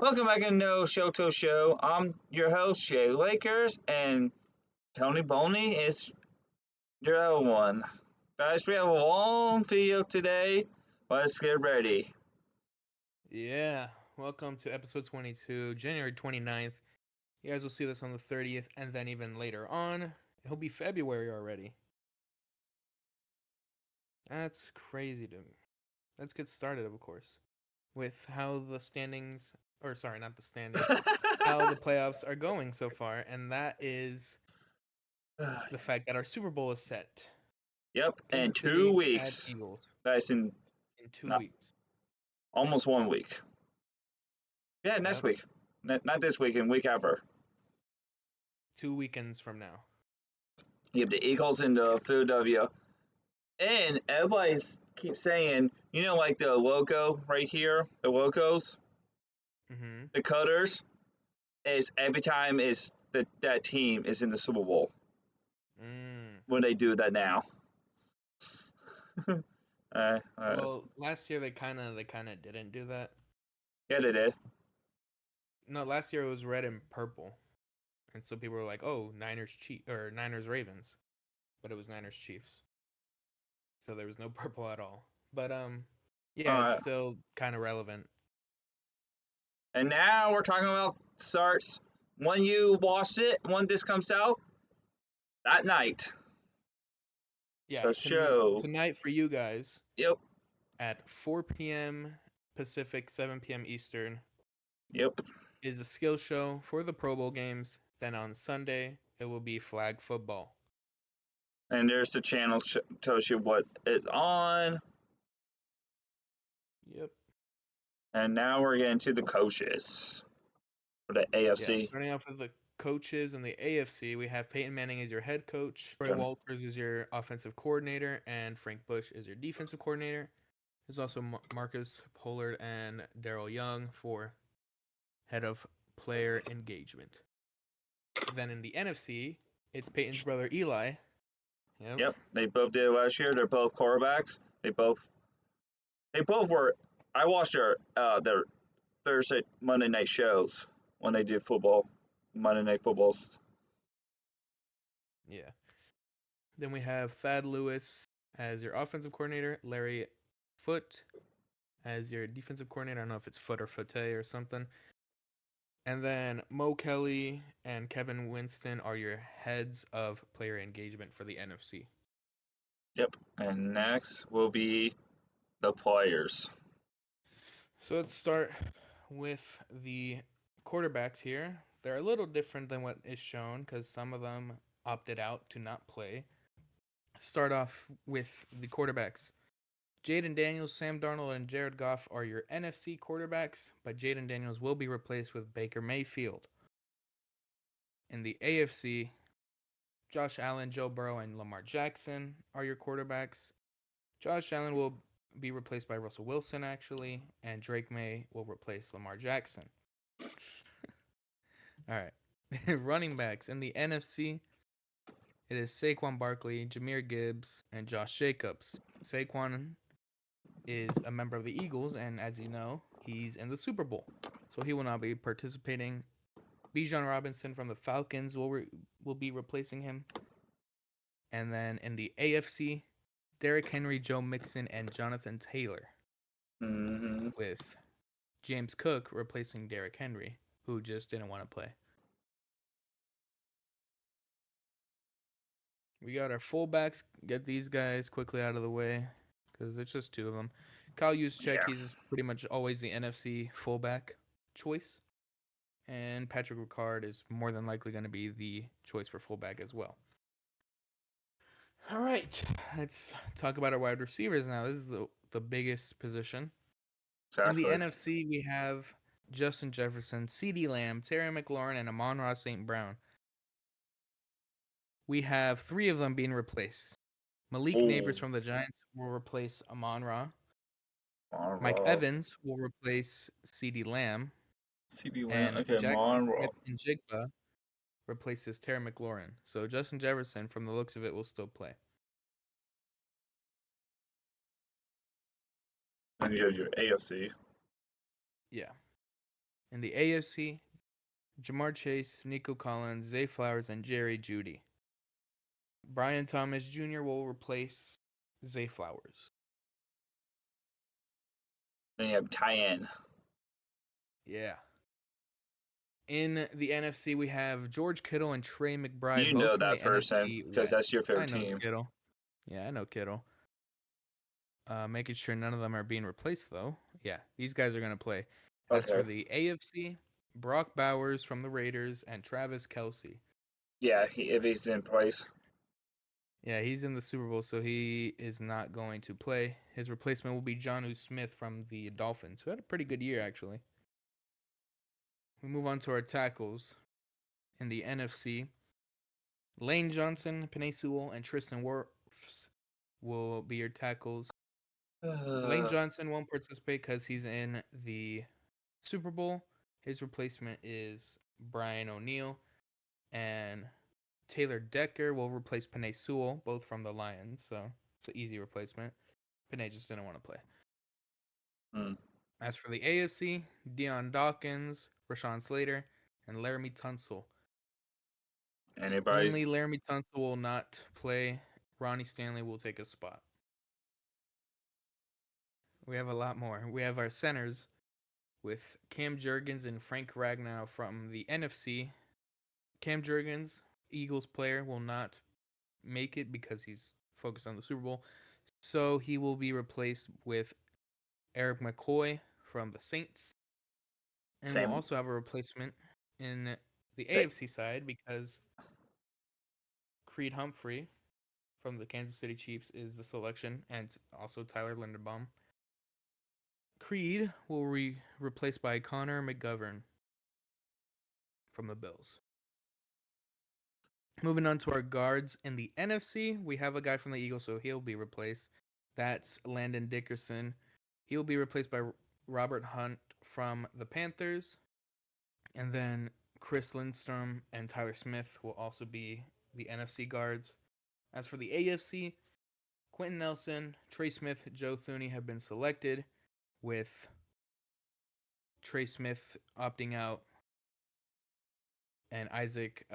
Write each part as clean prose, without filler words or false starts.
Welcome back to JOTO Show. I'm your host, Jay Lakers, and Tony Boney is your other one. Guys, we have a long video today. Let's get ready. Yeah, welcome to episode 22, January 29th. You guys will see this on the 30th, and then even later on, it'll be February already. That's crazy to me. Let's get started, of course, with how the standings, or sorry, not the standings, how the playoffs are going so far, and that is the fact that our Super Bowl is set. Yep, in Kansas 2 City at weeks. Eagles That's in in 2 not, weeks. almost 1 week. Yeah, next Yep, week. Not this weekend, week after. 2 weekends from now. You have the Eagles in the Philadelphia. And everybody keeps saying, like the logo right here, the logos, Mm-hmm. the colors, is every time is that team is in the Super Bowl when they do that now. Well, last year they kind of didn't do that. Yeah, they did. No, last year it was red and purple, and so people were like, "Oh, Niners Ravens," but it was Niners Chiefs, so there was no purple at all. But yeah, it's Alright. still kind of relevant. And now we're talking about starts when you watched it, when this comes out, that night. Yeah, The show. tonight for you guys Yep. at 4 p.m. Pacific, 7 p.m. Eastern Yep. is the skill show for the Pro Bowl games. Then on Sunday it will be flag football. And there's the channel tells you what is on. Yep. And now we're getting to the coaches for the Yeah, AFC. starting off with the coaches in the AFC, we have Peyton Manning as your head coach, Troy Okay. Walters is your offensive coordinator, and Frank Bush is your defensive coordinator. There's also Marcus Pollard and Daryl Young for head of player engagement. Then in the NFC, it's Peyton's brother Eli. Yep. They both did it last year. They're both quarterbacks. They both were. I watched their Thursday Monday night shows when they did football, Monday night footballs. Yeah. Then we have Thad Lewis as your offensive coordinator, Larry Foote as your defensive coordinator. I don't know if it's Foot or Foote or something. And then Mo Kelly and Kevin Winston are your heads of player engagement for the NFC. Yep. And next will be the players. So let's start with the quarterbacks here. They're a little different than what is shown because some of them opted out to not play. Start off with the quarterbacks. Jaden Daniels, Sam Darnold, and Jared Goff are your NFC quarterbacks, but Jaden Daniels will be replaced with Baker Mayfield. In the AFC, Josh Allen, Joe Burrow, and Lamar Jackson are your quarterbacks. Josh Allen will be replaced by Russell Wilson, actually, and Drake May will replace Lamar Jackson. All right. Running backs in the NFC, it is Saquon Barkley, Jahmyr Gibbs, and Josh Jacobs. Saquon is a member of the Eagles, and as you know, he's in the Super Bowl, so he will not be participating. Bijan Robinson from the Falcons will be replacing him. And then in the AFC, Derrick Henry, Joe Mixon, and Jonathan Taylor, with James Cook replacing Derrick Henry, who just didn't want to play. We got our fullbacks. Get these guys quickly out of the way because it's just two of them. Kyle Juszczyk, he's pretty much always the NFC fullback choice. And Patrick Ricard is more than likely going to be the choice for fullback as well. All right, let's talk about our wide receivers now. This is the biggest position. Exactly. In the NFC, we have Justin Jefferson, CeeDee Lamb, Terry McLaurin, and Amon-Ra St. Brown. We have three of them being replaced. Malik Neighbors from the Giants will replace Amon-Ra. Mike Evans will replace CeeDee Lamb. CeeDee Lamb. And Okay, Jackson Smith-Njigba replaces Terry McLaurin. So Justin Jefferson, from the looks of it, will still play. And you have your AFC. Yeah. In the AFC, Jamar Chase, Nico Collins, Zay Flowers, and Jerry Jeudy. Brian Thomas Jr. will replace Zay Flowers. Then you have Tyen. Yeah. In the NFC, we have George Kittle and Trey McBride, You both know from the that person NFC because that's West. your I favorite know team. Kittle. Yeah, I know Kittle. Making sure none of them are being replaced, though. Yeah, these guys are going to play. As for Okay. the AFC, Brock Bowers from the Raiders and Travis Kelce. Yeah, if he's in place. Yeah, he's in the Super Bowl, so he is not going to play. His replacement will be Jonnu Smith from the Dolphins, who had a pretty good year, actually. We move on to our tackles. In the NFC, Lane Johnson, Penei Sewell, and Tristan Wirfs will be your tackles. Lane Johnson won't participate because he's in the Super Bowl. His replacement is Brian O'Neill, and Taylor Decker will replace Penei Sewell, both from the Lions, so it's an easy replacement. Penei just didn't want to play. Hmm. As for the AFC, Deion Dawkins, Rashawn Slater, and Laramie Tunsil. Anybody? Only Laramie Tunsil will not play. Ronnie Stanley will take a spot. We have a lot more. We have our centers with Cam Jurgens and Frank Ragnow from the NFC. Cam Jurgens, Eagles player, will not make it because he's focused on the Super Bowl. So he will be replaced with Eric McCoy from the Saints. And we'll Same. also have a replacement in the They, AFC side because Creed Humphrey from the Kansas City Chiefs is the selection, and also Tyler Linderbaum. Creed will be replaced by Connor McGovern from the Bills. Moving on to our guards in the NFC, we have a guy from the Eagles, so he'll be replaced. That's Landon Dickerson. He will be replaced by Robert Hunt from the Panthers. And then Chris Lindstrom and Tyler Smith will also be the NFC guards. As for the AFC, Quentin Nelson, Trey Smith, Joe Thuney have been selected, with Trey Smith opting out and Isaac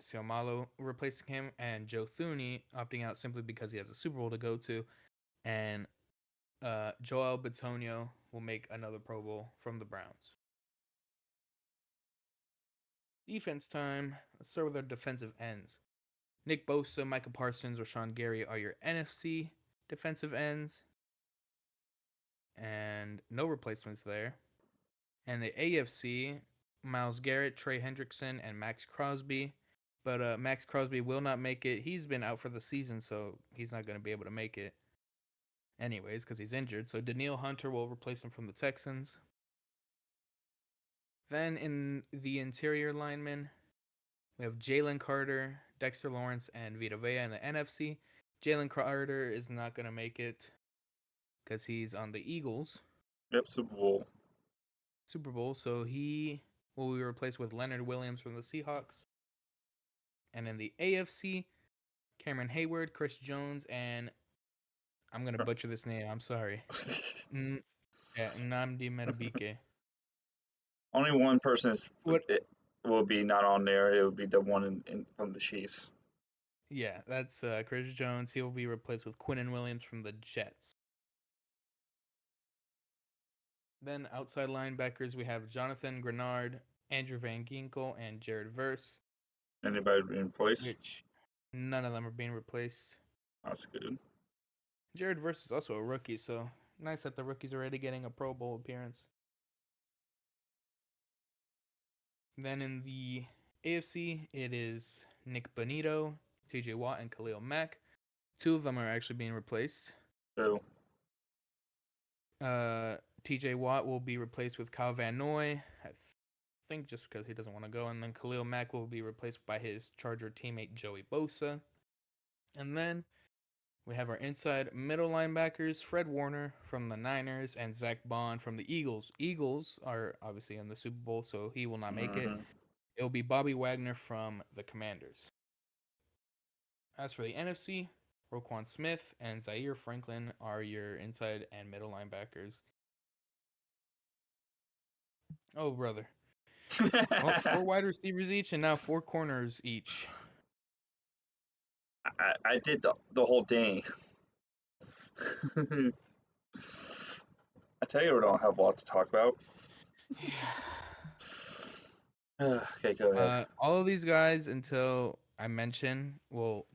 Siomalo replacing him, and Joe Thuney opting out simply because he has a Super Bowl to go to, and Joel Bitonio will make another Pro Bowl from the Browns. Defense time. Let's start with our defensive ends. Nick Bosa, Micah Parsons, or Sean Gary are your NFC defensive ends, and no replacements there. And the AFC, Myles Garrett, Trey Hendrickson, and Max Crosby. But Max Crosby will not make it. He's been out for the season, so he's not going to be able to make it anyways because he's injured. So Danielle Hunter will replace him from the Texans. Then in the interior linemen, we have Jalen Carter, Dexter Lawrence, and Vita Vea in the NFC. Jalen Carter is not going to make it because he's on the Eagles. Yep, Super Bowl. Super Bowl, so he will be replaced with Leonard Williams from the Seahawks. And in the AFC, Cameron Hayward, Chris Jones, and I'm going to butcher this name. I'm sorry. Nnamdi Metabike. Only one person is, What? will be not on there. It would be the one from the Chiefs. Yeah, that's Chris Jones. He will be replaced with Quinnen Williams from the Jets. Then outside linebackers, we have Jonathan Grenard, Andrew Van Ginkel, and Jared Verse. Anybody in place? Which none of them are being replaced. That's good. Jared Verse is also a rookie, so nice that the rookie's already getting a Pro Bowl appearance. Then in the AFC, it is Nick Bonito, TJ Watt, and Khalil Mack. Two of them are actually being replaced. Who? TJ Watt will be replaced with Kyle Van Noy, I think just because he doesn't want to go. And then Khalil Mack will be replaced by his Charger teammate Joey Bosa. And then we have our inside middle linebackers, Fred Warner from the Niners and Zach Bond from the Eagles. Eagles are obviously in the Super Bowl, so he will not make it. It'll be Bobby Wagner from the Commanders. As for the NFC, Roquan Smith and Zaire Franklin are your inside and middle linebackers. Oh, brother. Well, 4 wide receivers each, and now 4 corners each. I did the whole thing. I tell you, we don't have a lot to talk about. Okay, go ahead. All of these guys, until I mention, will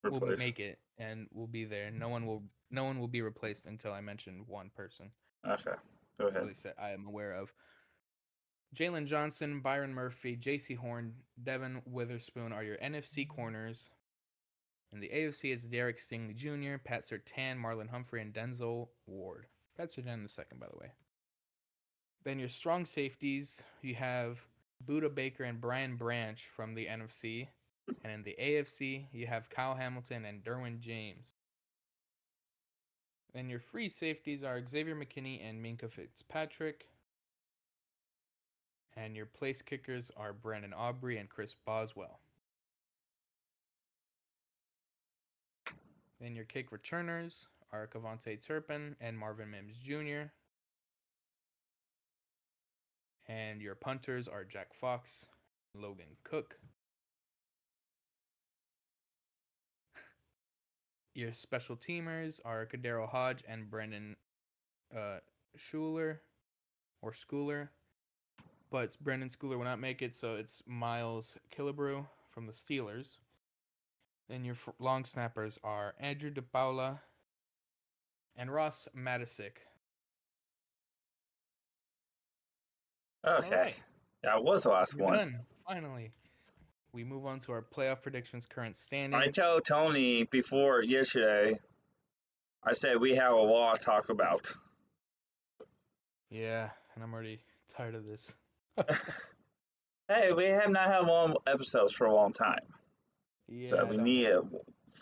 Replace. make it and will be there. No one will be replaced until I mention one person. Okay, go At ahead. least that I am aware of. Jalen Johnson, Byron Murphy, J.C. Horn, Devin Witherspoon are your NFC corners. In the AFC, it's Derek Stingley Jr., Pat Surtain, Marlon Humphrey, and Denzel Ward. Pat Surtain the second, by the way. Then your strong safeties, you have Buda Baker and Brian Branch from the NFC. And in the AFC, you have Kyle Hamilton and Derwin James. Then your free safeties are Xavier McKinney and Minka Fitzpatrick. And your place kickers are Brandon Aubrey and Chris Boswell. Then your kick returners are Cavante Turpin and Marvin Mims Jr. And your punters are Jack Fox and Logan Cook. Your special teamers are Kadero Hodge and Brendan Schooler. But Brendan Schooler will not make it, so it's Miles Killebrew from the Steelers. Then your long snappers are Andrew DePaula and Ross Matisick. Okay, All right. that was the last We're one. done. Finally. We move on to our playoff predictions, current I standings. told Tony before yesterday. I said we have a lot to talk about. Yeah, and I'm already tired of this. Hey, we have not had long episodes for a long time, Yeah, so I we don't need miss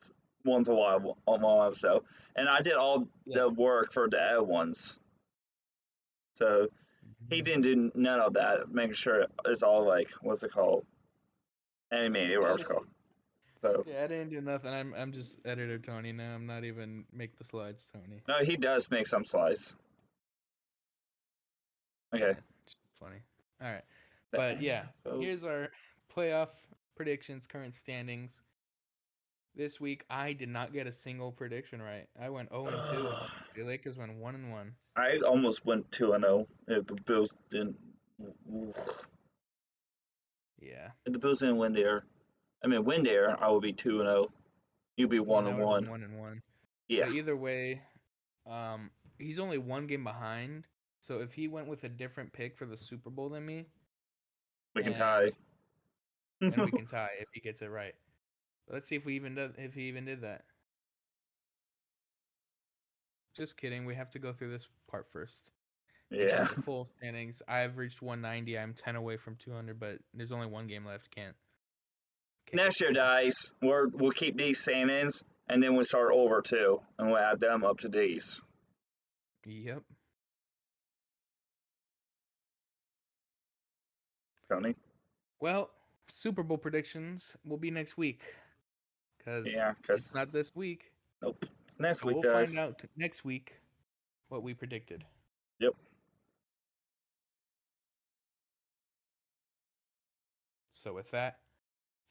it once a while a long episode. And I did all Yeah. the work for the other ones, so he didn't do none of that, making sure it's all like what's it called, animated or whatever it's called. So Yeah, I didn't do nothing. I'm just editor Tony now. I'm not even make the slides, Tony. no, he does make some slides. Okay. It's funny. All right. But yeah, here's our playoff predictions, current standings. This week I did not get a single prediction right. I went 0-2. The Lakers went 1-1. I almost went 2-0 if the Bills didn't. Yeah. If the Bills didn't win there, I would be 2-0. You'd be Yeah, and I would have 1-1. been 1-1. Yeah, But either way, he's only one game behind. So if he went with a different pick for the Super Bowl than me, we can and tie. and we can tie if he gets it right. But let's see if he even did that. Just kidding. We have to go through this part first. Which Yeah. is the full standings. I've reached 190. I'm 10 away from 200, but there's only one game left. Can't Next year, guys, we'll keep these standings, and then we'll start over too, and we'll add them up to these. Yep. Tony? Well, Super Bowl predictions will be next week. Yeah, It's not this week. Nope. Next So week, we'll guys. find out next week what we predicted. Yep. So with that,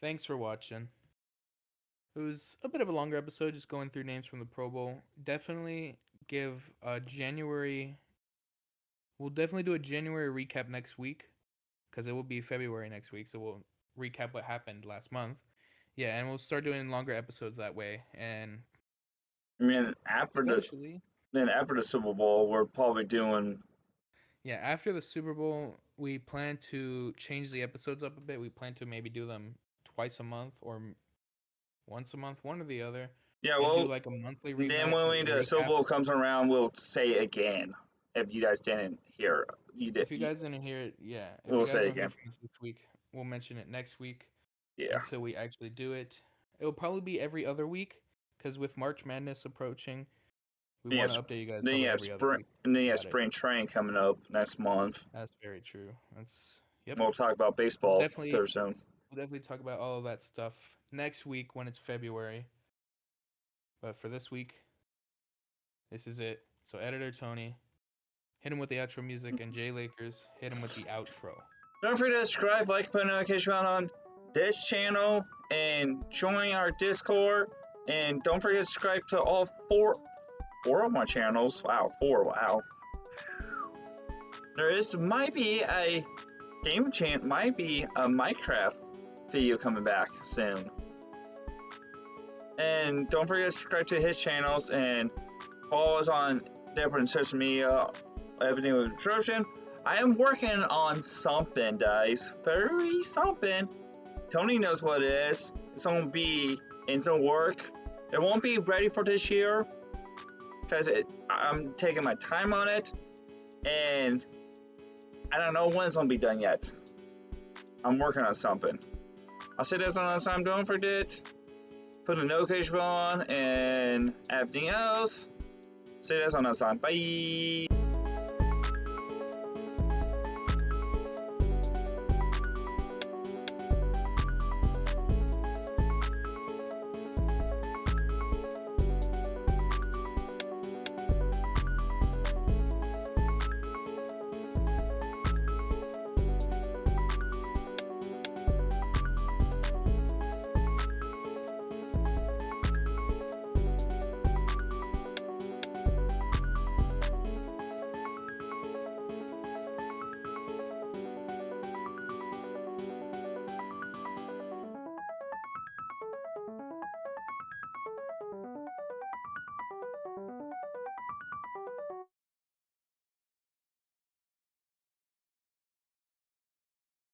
thanks for watching. It was a bit of a longer episode, just going through names from the Pro Bowl. Definitely give January. We'll definitely do a January recap next week, because it will be February next week. So we'll recap what happened last month. Yeah, and we'll start doing longer episodes that way. And I mean, after the Super Bowl, we're probably doing. Yeah, after the Super Bowl, we plan to change the episodes up a bit. We plan to maybe do them twice a month or once a month, one or the other. Yeah, And do well, like a monthly then when the Super Bowl comes around, we'll say it again. If you guys didn't hear, If you guys didn't hear it, yeah. If we'll you guys say don't hear again. from us this week, we'll mention it next week. Yeah. Until we actually do it. It'll probably be every other week, because with March Madness approaching, we want to update you guys probably every other week. And then you have spring training coming up next month. That's very true. Yep. We'll talk about baseball very soon. We'll definitely talk about all of that stuff next week when it's February. But for this week, this is it. So editor Tony, hit him with the outro music, and Jay Lakers hit him with the outro. Don't forget to subscribe, like, put a notification bell on this channel, and join our Discord. And don't forget to subscribe to all four of my channels. Wow, 4, wow. Might be a Minecraft video coming back soon. And don't forget to subscribe to his channels and follow us on different social media, everything with description. I am working on something, guys. Very something. Tony knows what it is. It's gonna be into work. It won't be ready for this year because I'm taking my time on it, and I don't know when it's gonna be done yet. I'm working on something. I'll say this another time. Don't forget, put a notification bell on and everything else. Say this another time. Bye.